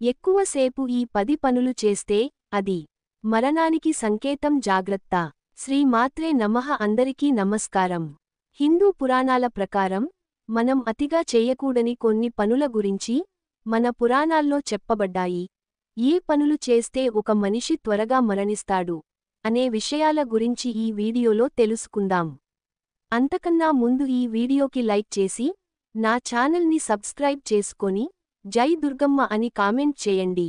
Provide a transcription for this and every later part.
ఎక్కువసేపు ఈ 10 పనులు చేస్తే అది మరణానికి సంకేతం. జాగ్రత్త. శ్రీ మాత్రే నమః. అందరికీ నమస్కారం. హిందూ పురాణాల ప్రకారం మనం అతిగా చేయకూడని కొన్ని పనుల గురించి మన పురాణాల్లో చెప్పబడ్డాయి. ఏ పనులు చేస్తే ఒక మనిషి త్వరగా మరణిస్తాడు అనే విషయాల గురించి ఈ వీడియోలో తెలుసుకుందాం. అంతకన్నా ముందు ఈ వీడియోకి లైక్ చేసి నా ఛానల్ని సబ్స్క్రైబ్ చేసుకొని జై దుర్గమ్మ అని కామెంట్ చేయండి.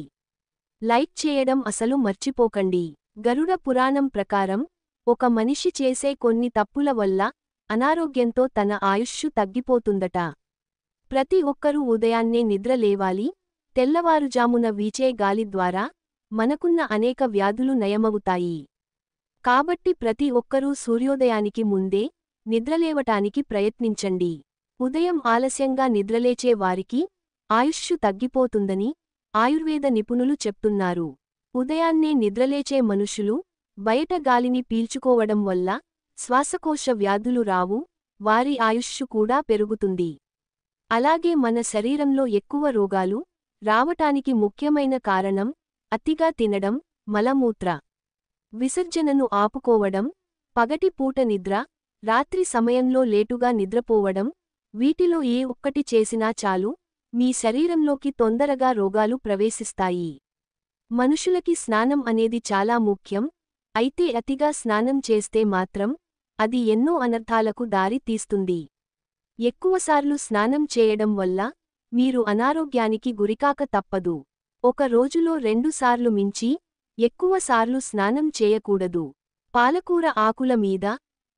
లైక్ చేయడం అసలు మర్చిపోకండి. గరుడ పురాణం ప్రకారం ఒక మనిషి చేసే కొన్ని తప్పుల వల్ల అనారోగ్యంతో తన ఆయుష్షు తగ్గిపోతుందట. ప్రతి ఒక్కరూ ఉదయాన్నే నిద్ర లేవాలి. తెల్లవారుజామున వీచే గాలి ద్వారా మనకున్న అనేక వ్యాధులు నయమవుతాయి. కాబట్టి ప్రతి ఒక్కరూ సూర్యోదయానికి ముందే నిద్రలేవటానికి ప్రయత్నించండి. ఉదయం ఆలస్యంగా నిద్రలేచే వారికి ఆయుష్షు తగ్గిపోతుందని ఆయుర్వేద నిపుణులు చెప్తున్నారు. ఉదయాన్నే నిద్రలేచే మనుషులు బయట గాలిని పీల్చుకోవడం వల్ల శ్వాసకోశ వ్యాధులు రావు, వారి ఆయుష్షు కూడా పెరుగుతుంది. అలాగే మన శరీరంలో ఎక్కువ రోగాలు రావటానికి ముఖ్యమైన కారణం అతిగా తినడం, మలమూత్ర విసర్జనను ఆపుకోవడం, పగటి పూట నిద్ర, రాత్రి సమయంలో లేటుగా నిద్రపోవడం. వీటిలో ఏ ఒక్కటి చేసినా చాలు, మీ శరీరంలోకి తొందరగా రోగాలు ప్రవేశిస్తాయి. మనుషులకి స్నానం అనేది చాలా ముఖ్యం. అయితే అతిగా స్నానం చేస్తే మాత్రం అది ఎన్నో అనర్థాలకు దారి తీస్తుంది. ఎక్కువసార్లు స్నానం చేయడం వల్ల మీరు అనారోగ్యానికి గురికాక తప్పదు. ఒక రోజులో 2 సార్లు మించి ఎక్కువసార్లు స్నానం చేయకూడదు. పాలకూర ఆకుల మీద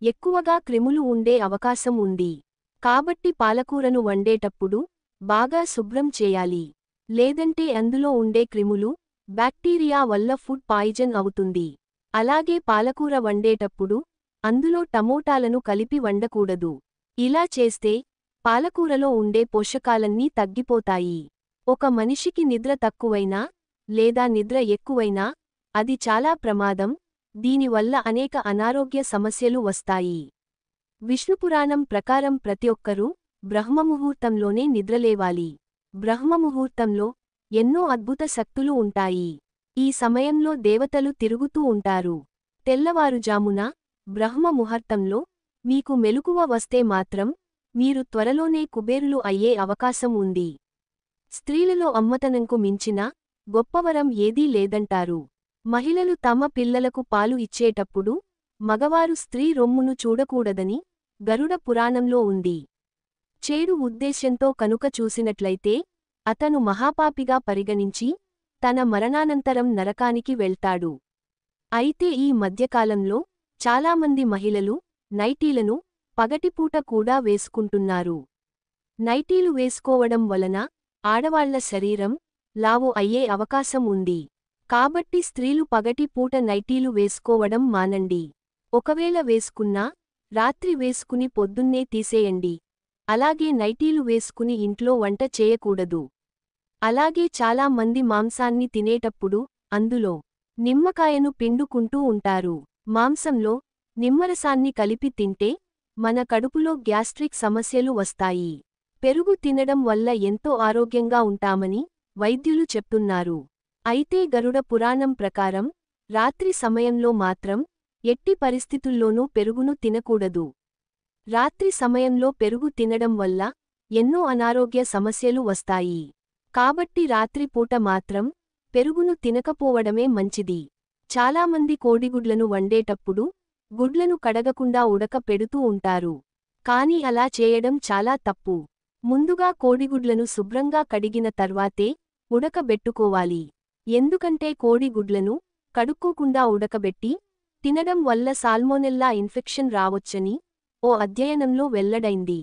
ఎక్కువగా క్రిములు ఉండే అవకాశం ఉంది. కాబట్టి పాలకూరను వండేటప్పుడు బాగా శుభ్రం చేయాలి. లేదంటే అందులో ఉండే క్రిములు, బ్యాక్టీరియా వల్ల ఫుడ్ పాయిజన్ అవుతుంది. అలాగే పాలకూర వండేటప్పుడు అందులో టమోటాలను కలిపి వండకూడదు. ఇలా చేస్తే పాలకూరలో ఉండే పోషకాలన్నీ తగ్గిపోతాయి. ఒక మనిషికి నిద్ర తక్కువైనా లేదా నిద్ర ఎక్కువైనా అది చాలా ప్రమాదం. దీనివల్ల అనేక అనారోగ్య సమస్యలు వస్తాయి. విష్ణుపురాణం ప్రకారం ప్రతి ఒక్కరూ బ్రహ్మముహూర్తంలోనే నిద్రలేవాలి. బ్రహ్మముహూర్తంలో ఎన్నో అద్భుత శక్తులు ఉంటాయి. ఈ సమయంలో దేవతలు తిరుగుతూ ఉంటారు. తెల్లవారుజామున బ్రహ్మముహూర్తంలో మీకు మెలకువ వస్తే మాత్రం మీరు త్వరలోనే కుబేరులు అయ్యే అవకాశం ఉంది. స్త్రీలలో అమ్మతనంకు మించిన గొప్పవరం ఏదీ లేదంటారు. మహిళలు తమ పిల్లలకు పాలు ఇచ్చేటప్పుడు మగవారు స్త్రీ రొమ్మును చూడకూడదని గరుడ పురాణంలో ఉంది. చెడు ఉద్దేశ్యంతో కనుక చూసినట్లయితే అతను మహాపాపిగా పరిగణించి తన మరణానంతరం నరకానికి వెళ్తాడు. అయితే ఈ మధ్యకాలంలో చాలామంది మహిళలు నైటీలను పగటిపూట కూడా వేసుకుంటున్నారు. నైటీలు వేసుకోవడం వలన ఆడవాళ్ల శరీరం లావు అయ్యే అవకాశం ఉంది. కాబట్టి స్త్రీలు పగటి పూట నైటీలు వేసుకోవడం మానండి. ఒకవేళ వేసుకున్నా రాత్రి వేసుకుని పొద్దున్నే తీసేయండి. అలాగే నైటీలు వేసుకుని ఇంట్లో వంట చేయకూడదు. అలాగే చాలా మంది మాంసాన్ని తినేటప్పుడు అందులో నిమ్మకాయను పిండుకుంటూ ఉంటారు. మాంసంలో నిమ్మరసాన్ని కలిపి తింటే మన కడుపులో గ్యాస్ట్రిక్ సమస్యలు వస్తాయి. పెరుగు తినడం వల్ల ఎంతో ఆరోగ్యంగా ఉంటామని వైద్యులు చెప్తున్నారు. అయితే గరుడ పురాణం ప్రకారం రాత్రి సమయంలో మాత్రం ఎట్టి పరిస్థితుల్లోనూ పెరుగును తినకూడదు. రాత్రి సమయంలో పెరుగు తినడం వల్ల ఎన్నో అనారోగ్య సమస్యలు వస్తాయి. కాబట్టి రాత్రిపూట మాత్రం పెరుగును తినకపోవడమే మంచిది. చాలామంది కోడిగుడ్లను వండేటప్పుడు గుడ్లను కడగకుండా ఉడక పెడుతూ ఉంటారు. కానీ అలా చేయడం చాలా తప్పు. ముందుగా కోడిగుడ్లను శుభ్రంగా కడిగిన తర్వాతే ఉడకబెట్టుకోవాలి. ఎందుకంటే కోడిగుడ్లను కడుక్కోకుండా ఉడకబెట్టి తినడం వల్ల సాల్మోనెల్లా ఇన్ఫెక్షన్ రావొచ్చని ఓ అధ్యయనంలో వెల్లడైంది.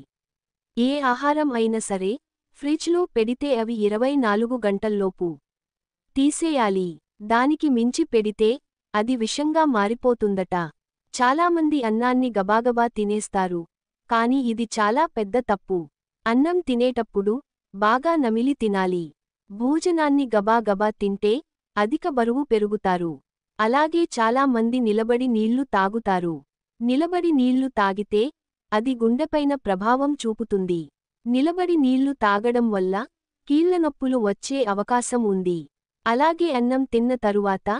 ఏ ఆహారం అయినా సరే ఫ్రిడ్జ్లో పెడితే అవి 24 గంటల్లోపు తీసేయాలి. దానికి మించి పెడితే అది విషంగా మారిపోతుందట. చాలామంది అన్నాన్ని గబాగబా తినేస్తారు. కాని ఇది చాలా పెద్ద తప్పు. అన్నం తినేటప్పుడు బాగా నమిలి తినాలి. భోజనాన్ని గబాగబా తింటే అధిక బరువు పెరుగుతారు. అలాగే చాలా మంది నిలబడి నీళ్లు తాగుతారు. నిలబడి నీళ్లు తాగితే అది గుండెపైన ప్రభావం చూపుతుంది. నిలబడి నీళ్లు తాగడం వల్ల కీళ్లనొప్పులు వచ్చే అవకాశం ఉంది. అలాగే అన్నం తిన్న తరువాత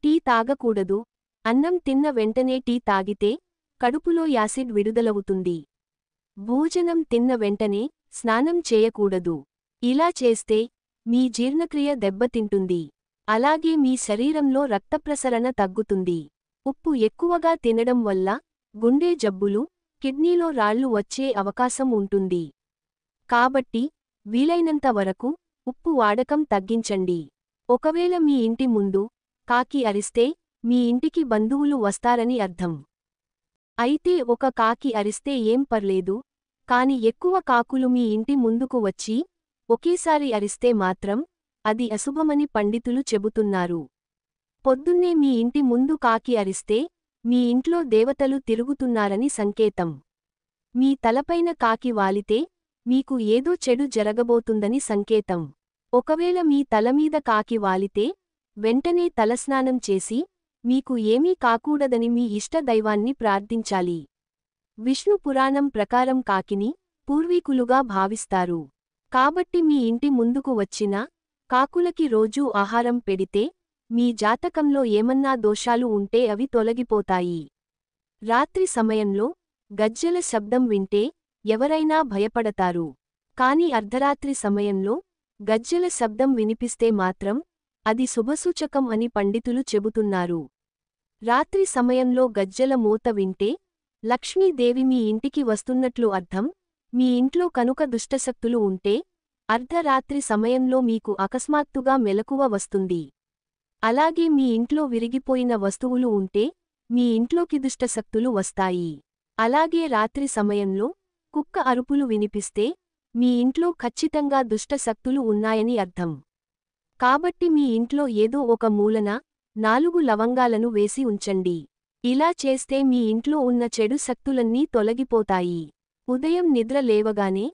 టీ తాగకూడదు. అన్నం తిన్న వెంటనే టీ తాగితే కడుపులో యాసిడ్ విడుదలవుతుంది. భోజనం తిన్న వెంటనే స్నానం చేయకూడదు. ఇలా చేస్తే మీ జీర్ణక్రియ దెబ్బతింటుంది. అలాగే మీ శరీరంలో రక్తప్రసరణ తగ్గుతుంది. ఉప్పు ఎక్కువగా తినడం వల్ల గుండె జబ్బులు, కిడ్నీలో రాళ్లు వచ్చే అవకాశం ఉంటుంది. కాబట్టి వీలైనంత వరకు ఉప్పు వాడకం తగ్గించండి. ఒకవేళ మీ ఇంటి ముందు కాకి అరిస్తే మీ ఇంటికి బంధువులు వస్తారని అర్థం. అయితే ఒక కాకి అరిస్తే ఏం పర్లేదు, కాని ఎక్కువ కాకులు మీ ఇంటి ముందుకు వచ్చి ఒకేసారి అరిస్తే మాత్రం అది అశుభమని పండితులు చెబుతున్నారు. పొద్దున్నే మీ ఇంటి ముందు కాకి అరిస్తే మీ ఇంట్లో దేవతలు తిరుగుతున్నారని సంకేతం. మీ తలపైన కాకి వాలితే మీకు ఏదో చెడు జరగబోతుందని సంకేతం. ఒకవేళ మీ తలమీద కాకి వాలితే వెంటనే తలస్నానం చేసి మీకు ఏమీ కాకూడదని మీ ఇష్ట దైవాన్ని ప్రార్థించాలి. విష్ణు పురాణం ప్రకారం కాకిని పూర్వీకులుగా భావిస్తారు. కాబట్టి మీ ఇంటి ముందుకు వచ్చిన కాకులకి రోజూ ఆహారం పెడితే మీ జాతకంలో ఏమన్నా దోషాలు ఉంటే అవి తొలగిపోతాయి. రాత్రి సమయంలో గజ్జెల శబ్దం వింటే ఎవరైనా భయపడతారు. కాని అర్ధరాత్రి సమయంలో గజ్జెల శబ్దం వినిపిస్తే మాత్రం అది శుభసూచకం అని పండితులు చెబుతున్నారు. రాత్రి సమయంలో గజ్జెల మోత వింటే లక్ష్మీదేవి మీ ఇంటికి వస్తున్నట్లు అర్థం. మీ ఇంట్లో కనుక దుష్టశక్తులు ఉంటే అర్ధరాత్రి సమయంలో మీకు అకస్మాత్తుగా మెలకువ వస్తుంది. అలాగే మీ ఇంట్లో విరిగిపోయిన వస్తువులు ఉంటే మీ ఇంట్లోకి దుష్టశక్తులు వస్తాయి. అలాగే రాత్రి సమయంలో కుక్క అరుపులు వినిపిస్తే మీ ఇంట్లో ఖచ్చితంగా దుష్టశక్తులు ఉన్నాయని అర్థం. కాబట్టి మీ ఇంట్లో ఏదో ఒక మూలన 4 లవంగాలను వేసి ఉంచండి. ఇలా చేస్తే మీ ఇంట్లో ఉన్న చెడు శక్తులన్నీ తొలగిపోతాయి. ఉదయం నిద్ర లేవగానే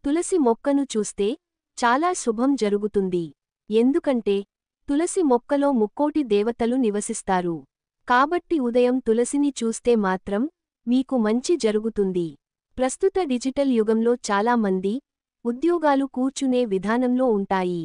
తులసి మొక్కను చూస్తే చాలా శుభం జరుగుతుంది. ఎందుకంటే తులసి మొక్కలో ముక్కోటి దేవతలు నివసిస్తారు. కాబట్టి ఉదయం తులసిని చూస్తే మాత్రం మీకు మంచి జరుగుతుంది. ప్రస్తుత డిజిటల్ యుగంలో చాలా మంది ఉద్యోగాలు కూర్చునే విధానంలో ఉంటాయి.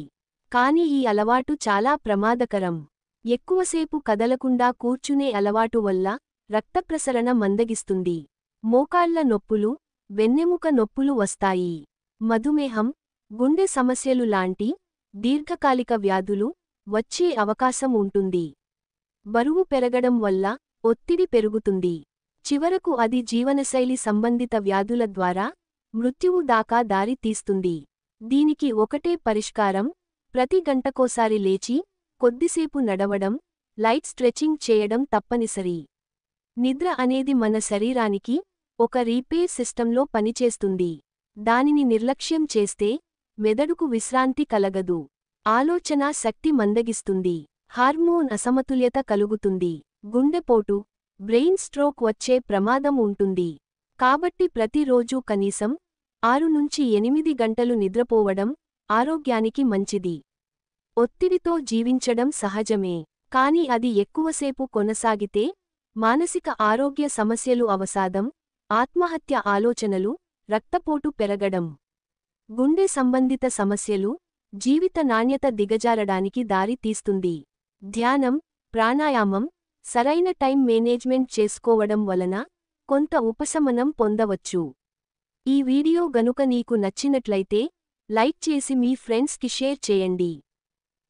కాని ఈ అలవాటు చాలా ప్రమాదకరం. ఎక్కువసేపు కదలకుండా కూర్చునే అలవాటు వల్ల రక్తప్రసరణ మందగిస్తుంది. మోకాళ్ల నొప్పులు, వెన్నెముక నొప్పులు వస్తాయి. మధుమేహం, గుండె సమస్యలు లాంటి దీర్ఘకాలిక వ్యాధులు వచ్చే అవకాశం ఉంటుంది. బరువు పెరగడం వల్ల ఒత్తిడి పెరుగుతుంది. చివరకు అది జీవనశైలి సంబంధిత వ్యాధుల ద్వారా మృత్యువు దాకా దారి తీస్తుంది. దీనికి ఒకటే పరిష్కారం: ప్రతి గంటకోసారి లేచి కొద్దిసేపు నడవడం, లైట్ స్ట్రెచింగ్ చేయడం తప్పనిసరి. నిద్ర అనేది మన శరీరానికి ఒక రీపేర్ సిస్టంలో పనిచేస్తుంది. దానిని నిర్లక్ష్యం చేస్తే మెదడుకు విశ్రాంతి కలగదు. ఆలోచనా శక్తి మందగిస్తుంది. హార్మోన్ అసమతుల్యత కలుగుతుంది. గుండెపోటు, బ్రెయిన్ స్ట్రోక్ వచ్చే ప్రమాదం ఉంటుంది. కాబట్టి ప్రతిరోజూ కనీసం 6 నుంచి 8 గంటలు నిద్రపోవడం ఆరోగ్యానికి మంచిది. ఒత్తిడితో జీవించడం సహజమే. కాని అది ఎక్కువసేపు కొనసాగితే మానసిక ఆరోగ్య సమస్యలు, అవసాదం, ఆత్మహత్య ఆలోచనలు, రక్తపోటు పెరగడం, గుండె సంబంధిత సమస్యలు, జీవిత నాణ్యత దిగజారడానికి దారి తీస్తుంది. ధ్యానం, ప్రాణాయామం, సరైన టైం మేనేజ్మెంట్ చేసుకోవడం వలన కొంత ఉపశమనం పొందవచ్చు. ఈ వీడియో గనుక నీకు నచ్చినట్లయితే లైక్ చేసి మీ ఫ్రెండ్స్కి షేర్ చేయండి.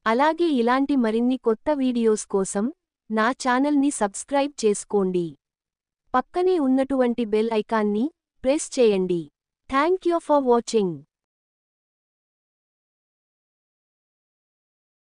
అలాగే ఇలాంటి మరిన్ని కొత్త వీడియోస్ కోసం నా ఛానల్ని సబ్స్క్రైబ్ చేసుకోండి. పక్కనే ఉన్నటువంటి బెల్ ఐకాన్ని ప్రెస్ చేయండి. Thank you for watching.